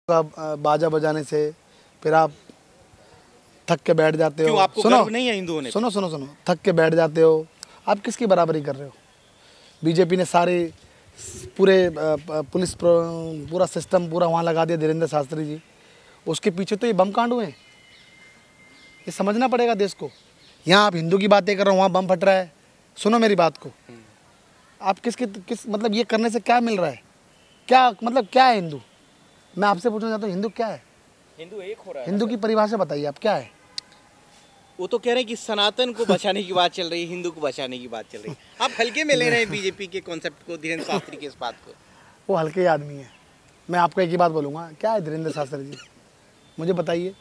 बाजा बजाने से फिर आप थक के बैठ जाते हो। क्यों आपको गर्व नहीं है हिंदुओं ने? सुनो सुनो सुनो, थक के बैठ जाते हो। आप किसकी बराबरी कर रहे हो? बीजेपी ने सारे पूरे पुलिस पूरा सिस्टम पूरा वहाँ लगा दिया, धीरेन्द्र शास्त्री जी। उसके पीछे तो ये बम कांड हुए हैं। ये समझना पड़ेगा देश को। यहाँ आप हिंदू की बातें कर रहे हो, वहाँ बम फट रहा है। सुनो मेरी बात को, आप किस मतलब ये करने से क्या मिल रहा है? क्या मतलब क्या है हिंदू? मैं आपसे पूछना चाहता हूँ, हिंदू क्या है? हिंदू एक हो रहा है। हिंदू की परिभाषा बताइए आप, क्या है? वो तो कह रहे हैं कि सनातन को बचाने की बात चल रही है, हिंदू को बचाने की बात चल रही है। आप हल्के में ले रहे हैं बीजेपी के कॉन्सेप्ट को, धीरेन्द्र शास्त्री के इस बात को। वो हल्के आदमी है। मैं आपको एक ही बात बोलूँगा, क्या है धीरेन्द्र शास्त्री जी? मुझे बताइए।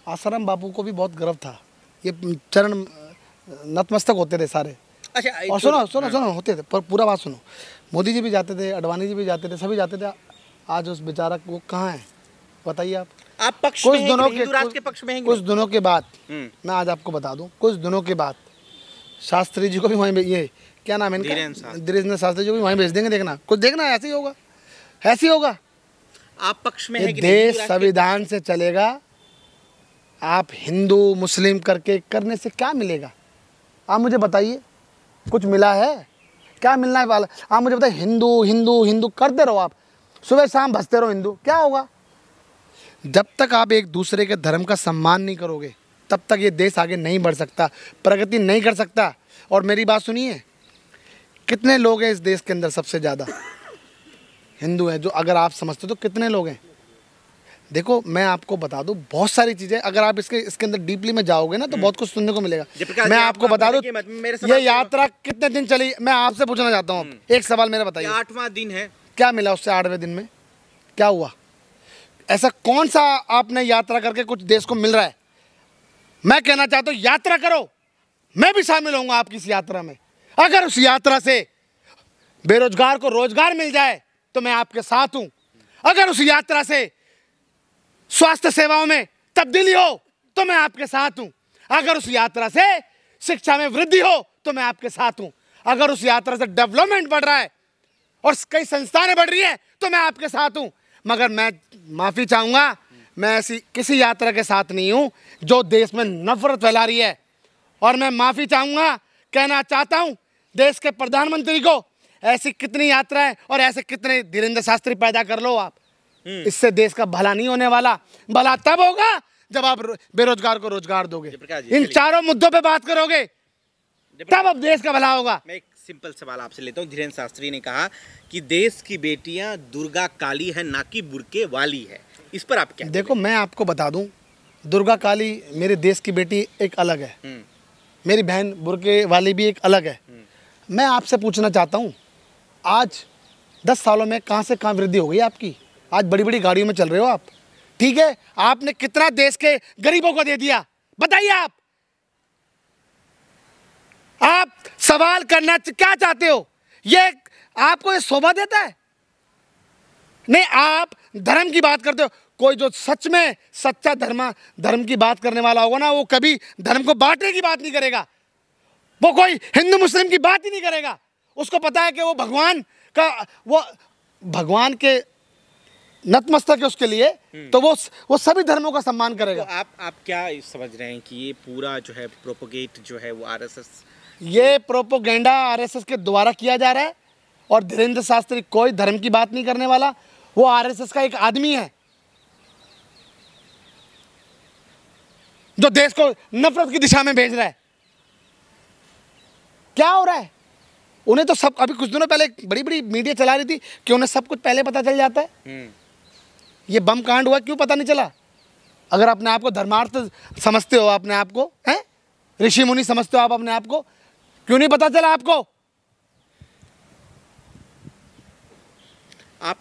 आसाराम बापू को भी बहुत गर्व था, ये चरण नतमस्तक होते थे सारे। अच्छा, और सुनो सुनो सुनो, होते थे, पर पूरा बात सुनो। मोदी जी भी जाते थे, अडवाणी जी भी जाते थे, सभी जाते थे। आज उस बेचारा वो कहाँ है बताइए आप? पक्ष कुछ में दिनों हिंदू राज के पक्ष में हैं? कुछ दिनों के बाद मैं आज आपको बता दूं, कुछ दिनों के बाद शास्त्री जी को भी वहीं ये क्या नाम है इनका, धीरेन्द्र शास्त्री जी को भी वहीं भेज देंगे। देखना, कुछ देखना, ऐसे ही होगा, ऐसे ही होगा। आप पक्ष में है कि देश संविधान से चलेगा। आप हिंदू मुस्लिम करके करने से क्या मिलेगा? आप मुझे बताइए, कुछ मिला है? क्या मिलना है वाला? आप मुझे बताइए। हिंदू हिंदू हिंदू करते रहो, आप सुबह शाम भसते रहो हिंदू, क्या होगा? जब तक आप एक दूसरे के धर्म का सम्मान नहीं करोगे, तब तक ये देश आगे नहीं बढ़ सकता, प्रगति नहीं कर सकता। और मेरी बात सुनिए, कितने लोग हैं इस देश के अंदर? सबसे ज़्यादा हिंदू हैं। जो अगर आप समझते हो तो कितने लोग हैं? देखो, मैं आपको बता दूं, बहुत सारी चीज़ें, अगर आप इसके अंदर डीपली में जाओगे ना तो बहुत कुछ सुनने को मिलेगा। मैं आपको बता दूं, ये यात्रा कितने दिन चली, मैं आपसे पूछना चाहता हूँ। एक सवाल मेरा बताइए। 8वां दिन है। क्या मिला उससे 8वें दिन में? क्या हुआ? ऐसा कौन सा आपने यात्रा करके कुछ देश को मिल रहा है? मैं कहना चाहता हूं, यात्रा करो, मैं भी शामिल होऊंगा आपकी इस यात्रा में। अगर उस यात्रा से बेरोजगार को रोजगार मिल जाए तो मैं आपके साथ हूं। अगर उस यात्रा से स्वास्थ्य सेवाओं में तब्दीली हो तो मैं आपके साथ हूं। अगर उस यात्रा से शिक्षा में वृद्धि हो तो मैं आपके साथ हूं। अगर उस यात्रा से डेवलपमेंट बढ़ रहा है और कई संस्थानें बढ़ रही हैं तो मैं आपके साथ हूं। मगर मैं माफ़ी चाहूँगा, मैं ऐसी किसी यात्रा के साथ नहीं हूँ जो देश में नफरत फैला रही है। और मैं माफ़ी चाहूँगा, कहना चाहता हूँ देश के प्रधानमंत्री को, ऐसी कितनी यात्राएं और ऐसे कितने धीरेन्द्र शास्त्री पैदा कर लो आप, इससे देश का भला नहीं होने वाला। भला तब होगा जब आप बेरोजगार को रोजगार दोगे, इन चारों मुद्दों पर बात करोगे, तब अब देश का भला होगा। मैं एक सिंपल सवाल आपसे लेता हूँ। धीरेन्द्र शास्त्री ने कहा कि देश की बेटियां दुर्गा काली है, ना कि बुर्के वाली है। इस पर आप क्या? देखो, मैं आपको बता दूं, दुर्गा काली मेरे देश की बेटी एक अलग है, मेरी बहन बुर्के वाली भी एक अलग है। मैं आपसे पूछना चाहता हूं, आज 10 सालों में कहां से कहां वृद्धि हो गई आपकी? आज बड़ी बड़ी गाड़ियों में चल रहे हो आप, ठीक है? आपने कितना देश के गरीबों को दे दिया, बताइए आप सवाल करना क्या चाहते हो? ये आपको ये शोभा देता है? नहीं, आप धर्म की बात करते हो। कोई जो सच में सच्चा धर्म की बात करने वाला होगा ना, वो कभी धर्म को बांटने की बात नहीं करेगा। वो कोई हिंदू मुस्लिम की बात ही नहीं करेगा। उसको पता है कि वो भगवान के नतमस्तक है उसके लिए, तो वो सभी धर्मों का सम्मान करेगा। तो आप क्या समझ रहे हैं कि ये पूरा जो है प्रोपोगेट जो है वो आरएसएस, ये प्रोपोगेंडा आरएसएस के द्वारा किया जा रहा है? और धीरेन्द्र शास्त्री कोई धर्म की बात नहीं करने वाला, वो आरएसएस का एक आदमी है जो देश को नफरत की दिशा में भेज रहा है। क्या हो रहा है? उन्हें तो सब, अभी कुछ दिनों पहले बड़ी बड़ी मीडिया चला रही थी कि उन्हें सब कुछ पहले पता चल जाता है। ये बम कांड हुआ, क्यों पता नहीं चला? अगर अपने आप को धर्मार्थ समझते हो, अपने आप को हैं ऋषि मुनि समझते हो आप अपने आप को, क्यों नहीं पता चला आपको? आप